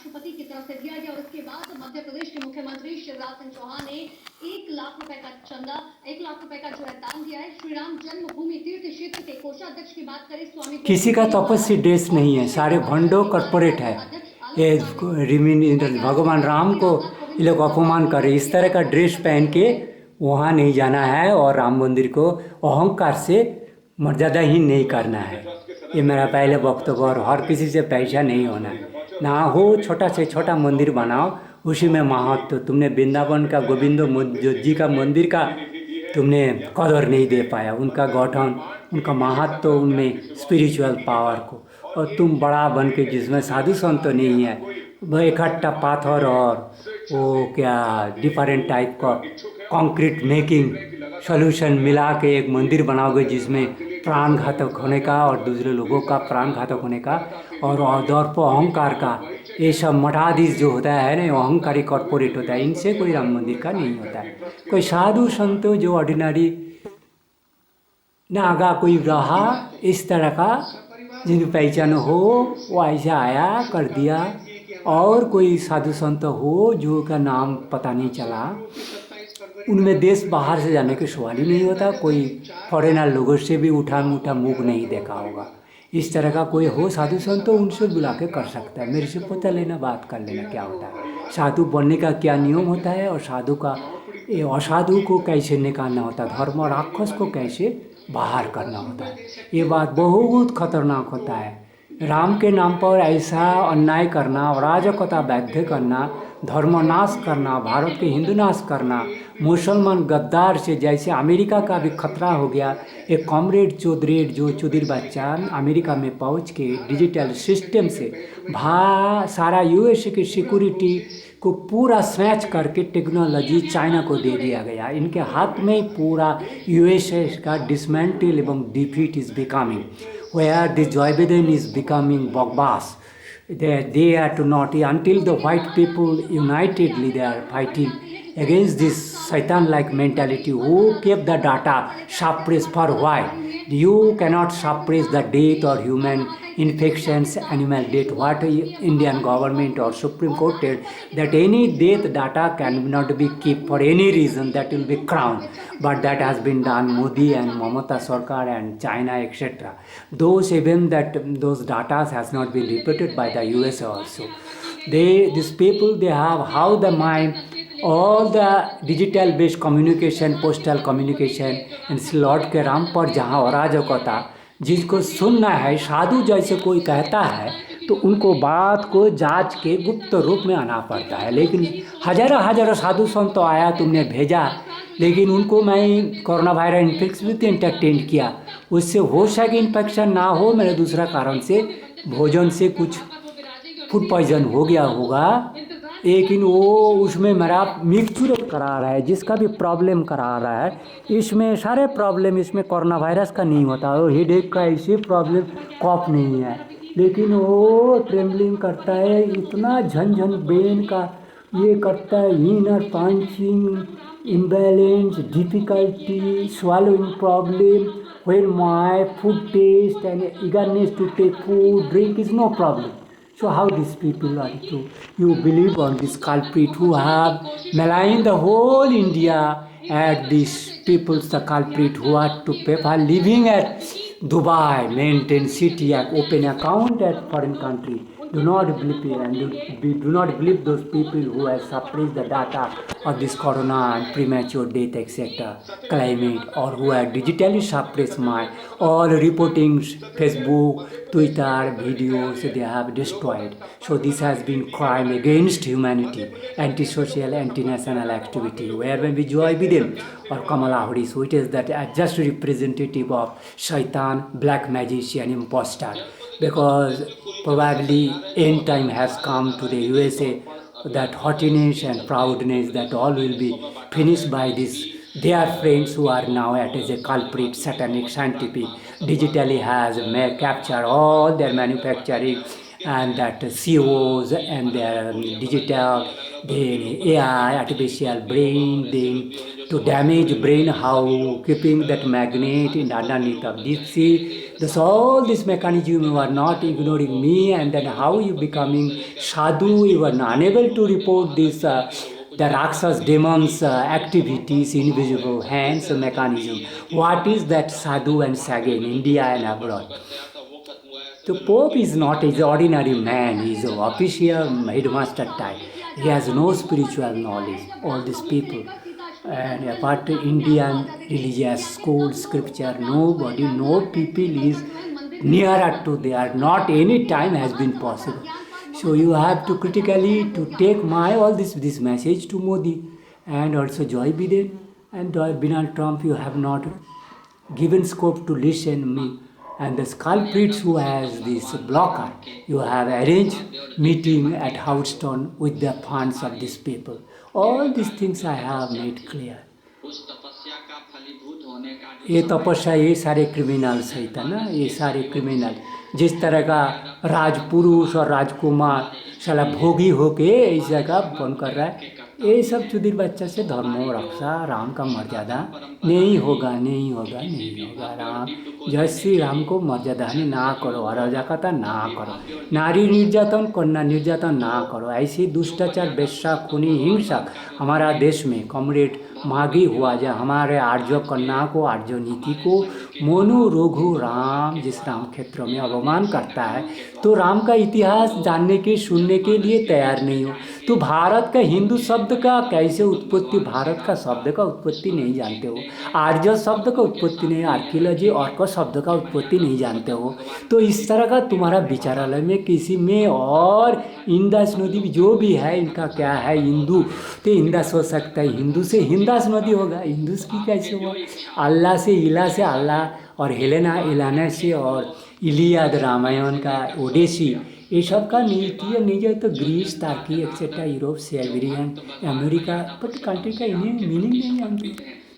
राष्ट्रपति की तरफ से दिया गया और उसके बाद मध्य प्रदेश के मुख्यमंत्री शिवराज सिंह चौहान ने 1 लाख रुपए का चंदा 1 लाख रुपए का जो है दान दिया है। श्री राम जन्मभूमि तीर्थ क्षेत्र के कोषाध्यक्ष की बात करें स्वामी किसी का तपस्वी ड्रेस नहीं है, सारे भंडो कॉर्पोरेट है। ये भगवान राम को ये लोग अपमान कर रहे, इस तरह का ड्रेस पहन के वहाँ नहीं जाना है और राम मंदिर को अहंकार से मर्यादाहीन नहीं करना है। ये मेरा पहले वक्तव्य। और हर किसी से पैसा नहीं होना है, ना हो छोटा से छोटा मंदिर बनाओ, उसी में महत्व। तुमने वृंदावन का गोविंदो जी का मंदिर का तुमने कदर नहीं दे पाया, उनका गठन, उनका महत्व, उनमें स्पिरिचुअल पावर को। और तुम बड़ा बन के जिसमें साधु संत नहीं है, वह इकट्ठा पाथर और वो क्या डिफरेंट टाइप का कंक्रीट मेकिंग सॉल्यूशन मिला के एक मंदिर बनाओगे जिसमें प्राण घातक होने का और दूसरे लोगों का प्राण घातक होने का और दर्प अहंकार का, ये सब मठाधीश जो होता है ना, अहंकारी कॉर्पोरेट होता है, इनसे कोई राम मंदिर का नहीं होता है। कोई साधु संतों जो ऑर्डिनरी नागा कोई रहा इस तरह का जिनको पहचान हो, वो ऐसा आया कर दिया। और कोई साधु संत हो जो का नाम पता नहीं चला, उनमें देश बाहर से जाने के सवाल ही नहीं होता। कोई फॉरेनर लोगों से भी उठा मुख नहीं देखा होगा। इस तरह का कोई हो साधु संत तो उनसे बुला के कर सकता है, मेरे से पता लेना, बात कर लेना क्या होता है, साधु बनने का क्या नियम होता है और साधु का ये असाधु को कैसे निकालना होता है, धर्म राक्षस को कैसे बाहर करना होता है। ये बात बहुत खतरनाक होता है। राम के नाम पर ऐसा अन्याय करना, अराजकता बाध्य करना, धर्मनाश करना, भारत के हिंदू नाश करना, मुसलमान गद्दार से जैसे अमेरिका का भी खतरा हो गया। एक कॉमरेड चौधरी जो चौधरी बच्चा अमेरिका में पहुंच के डिजिटल सिस्टम से सारा यूएस की सिक्योरिटी को पूरा स्नैच करके टेक्नोलॉजी चाइना को दे दिया गया। इनके हाथ में पूरा यूएसए का डिसमेंटल एवं defeat is becoming, where the Joe Biden is becoming boss. They are to not, until the white people unitedly they are fighting against this Satan-like mentality. Who kept the data suppressed for why? You cannot suppress the death or human infections, animal death. What Indian government or Supreme Court said that any death data cannot be kept for any reason, that will be crown. But that has been done, Modi and Mamata Sarkar and China, etc. Those even that those data has not been reported by the US also. These people, they have how the mind, all the digital based communication, postal communication and slot के राम पर जहाँ अराजकता जिसको सुनना है, साधु जैसे कोई कहता है तो उनको बात को जांच के गुप्त रूप में आना पड़ता है। लेकिन हजारों साधु संत तो आया, तुमने भेजा, लेकिन उनको मैं कोरोना वायरस इन्फेक्शन भी एंटरटेन किया, उससे हो सके इन्फेक्शन ना हो, मेरे दूसरा कारण से भोजन से कुछ फूड पॉइजन हो गया होगा, लेकिन वो उसमें मेरा मिक्सचर करा रहा है, जिसका भी प्रॉब्लम करा रहा है। इसमें सारे प्रॉब्लम इसमें कोरोना वायरस का नहीं होता, और हेडेक का ऐसे प्रॉब्लम कॉफ नहीं है, लेकिन वो ट्रेम्बलिंग करता है, इतना झंझन ब्रेन का ये करता है, inner punching, imbalance, difficulty, swallowing problem, when my food taste and eagerness to take food, drink is no problem. So how these people are to, you believe on this culprit who have maligned the whole India at these people's the culprit who are to pay for living at Dubai, maintain city, open account at foreign country. Do not believe and do not believe those people who have suppressed the data of this corona and premature death etc. climate, or who have digitally suppressed my all reportings, Facebook, Twitter, videos they have destroyed. So this has been crime against humanity, anti-social, anti-national activity. Where when we Joe Biden or Kamala Harris, which is that just representative of Shaitan, black magician, impostor. Because probably end time has come to the USA, that haughtiness and proudness that all will be finished by this. Their friends who are now at as a culprit, satanic, scientific, digitally has captured all their manufacturing and that CEOs and their digital, then AI, artificial brain, then to damage brain, how keeping that magnet in underneath of deep sea. Thus all this mechanism you are not ignoring me, and then how you becoming sadhu, you are unable to report this the Rakshas demons activities, invisible hands mechanism. What is that sadhu and saga in India and abroad? The Pope is not an ordinary man, he is an official headmaster type. He has no spiritual knowledge, all these people. And apart from Indian religious school, scripture, nobody, no people is nearer to there. Not any time has been possible. So you have to critically to take my all this message to Modi and also Joe Biden and Donald Trump. You have not given scope to listen me. And the culprits who has this blocker, you have arranged meeting at Houston with the funds of these people. All these things I have made clear. ये तपस्या ये सारे criminals है ना, ये सारे criminal जिस तरह का राजपुरुष और राजकुमार साला भोगी होके इस जगह बन कर रहा है, ये सब चुदिर बच्चा से धर्मो रक्षा राम का मर्यादा नहीं होगा, नहीं होगा, नहीं होगा। राम जय श्री राम को मर्यादा ना करो, अराजकता ना करो, नारी निर्यातन कन्या निर्यातन ना करो, ऐसी दुष्टाचार वेश्या खूनी हिंसक हमारा देश में कॉमरेड मागी हुआ जा, हमारे आर्य कन्या को आर्य नीति को मोनु रघु राम जिस राम क्षेत्र में अवमान करता है, तो राम का इतिहास जानने के सुनने के लिए तैयार नहीं हो। तो भारत का हिंदू शब्द का कैसे उत्पत्ति, भारत का शब्द का उत्पत्ति नहीं जानते हो, आर्य शब्द का उत्पत्ति नहीं, आर्कियोलॉजी और का शब्द का उत्पत्ति नहीं जानते हो। तो इस तरह का तुम्हारा विचारालय में किसी में और इंदस नदी जो भी है इनका क्या है, हिंदू तो इंदस हो सकता है, हिंदू से हिंदस नदी होगा, हिंदूस की कैसे हुआ, अल्लाह से इला से अल्लाह और हेलेना इलाना से और इलियाद रामायण का ओडेसी ये सब का नीति नहीं जाए तो ग्रीस तार्की एक्सेट्रा यूरोप सेल्वेरियन अमेरिका बट कंट्री का इन्हें मीनिंग नहीं जानते।